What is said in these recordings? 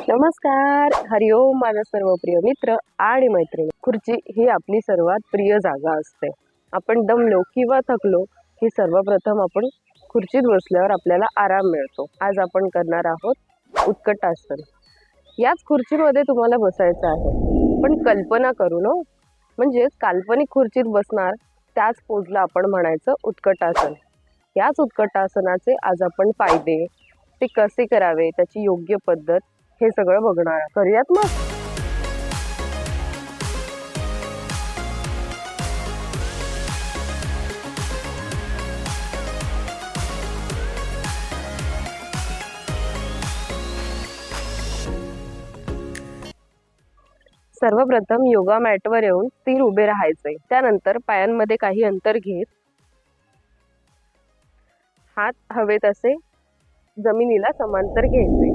नमस्कार, हरिओम माझा सर्व प्रिय मित्र आणि मैत्रिणी. खुर्ची ही आपली सर्वात प्रिय जागा असते. आपण दमलो किंवा थकलो की सर्वप्रथम आपण खुर्चीत बसल्यावर आपल्याला आराम मिळतो. आज आपण करणार आहोत उत्कटासन. याच खुर्चीमध्ये तुम्हाला बसायचं आहे, पण कल्पना करून म्हणजे काल्पनिक खुर्चीत बसणार त्याच पोजला आपण म्हणायचं उत्कटासन. याच उत्कटासनाचे आज आपण फायदे, ते कसे करावे, त्याची योग्य पद्धत हे सगळं बघणार. करूयात मग. सर्वप्रथम योगा मॅटवर येऊन स्थिर उभे राहायचे. त्यानंतर पायांमध्ये काही अंतर घेत हात हवेत असे जमिनीला समांतर घ्यायचे.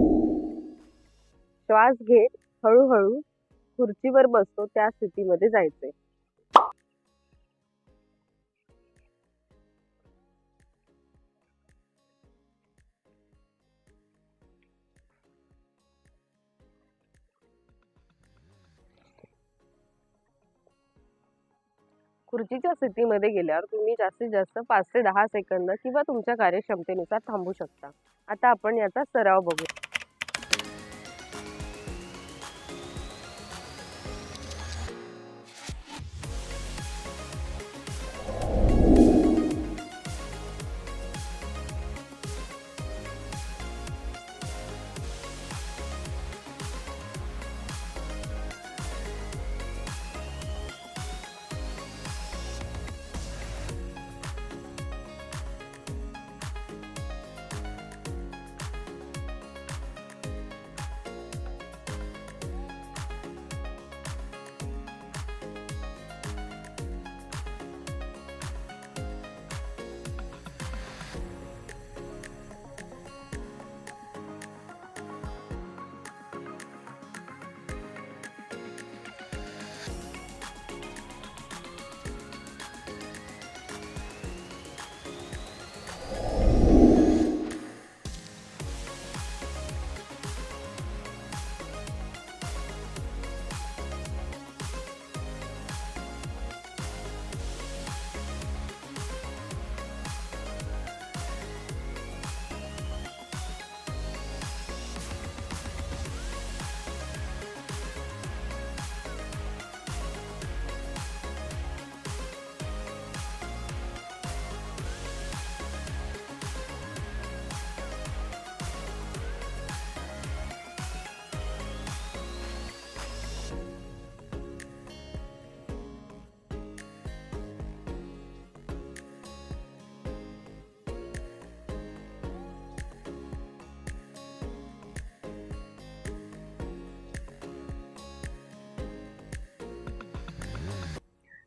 श्वास घेत हळूहळू खुर्चीवर बसतो त्या स्थितीमध्ये जायचे. खुर्चीच्या स्थितीमध्ये गेल्यावर तुम्ही जास्तीत जास्त 5 ते 10 सेकंद किंवा तुमच्या कार्यक्षमतेनुसार थांबू शकता. आता आपण याचा सराव बघू.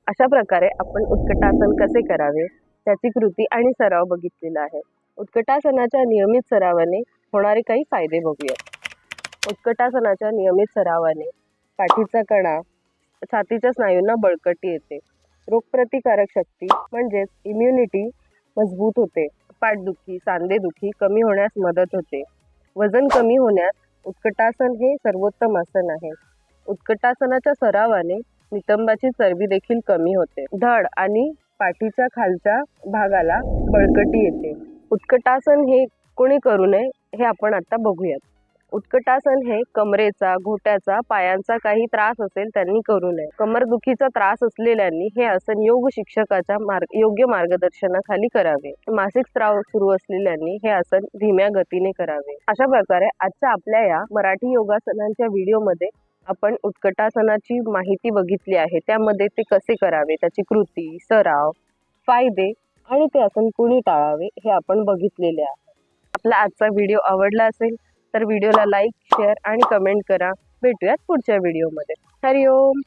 अशा प्रकारे आपण उत्कटासन कसे करावे त्याची कृती आणि सराव बघितलेला आहे. उत्कटासनाच्या नियमित सरावाने होणारे काही फायदे बघूया. उत्कटासनाच्या नियमित सरावाने पाठीचा कणा, छातीच्या स्नायूंना बळकटी येते. रोगप्रतिकारक शक्ती म्हणजेच इम्युनिटी मजबूत होते. पाठदुखी, सांधेदुखी कमी होण्यास मदत होते. वजन कमी होण्यास उत्कटासन हे सर्वोत्तम आसन आहे. उत्कटासनाच्या सरावाने नितंबाची चरबी देखील कमी होते. धड आणि पाठीच्या खालच्या भागाला बळकटी येते. उत्कटासन हे कोणी करू नये हे आपण आता बघूयात. उत्कटासन हे कमरेचा, घोट्याचा, पायांचा काही त्रास असेल त्यांनी करू नये. कमरदुखीचा त्रास असलेल्यांनी हे आसन योग शिक्षकाच्या योग्य मार्गदर्शनाखाली करावे. मासिक स्राव सुरू असलेल्यांनी हे आसन धीम्या गतीने करावे. अशा प्रकारे आजच्या आपल्या या मराठी योगासनांच्या व्हिडिओमध्ये आपण उत्कटासनाची माहिती बघितली आहे. त्यामध्ये ते कसे करावे, त्याची कृती, सराव, फायदे आणि ते आसन कुणी टाळावे हे आपण बघितलेले आहे. आपला आजचा व्हिडिओ आवडला असेल तर व्हिडिओला लाईक, शेअर आणि कमेंट करा. भेटूयात पुढच्या व्हिडिओमध्ये. हरिओम.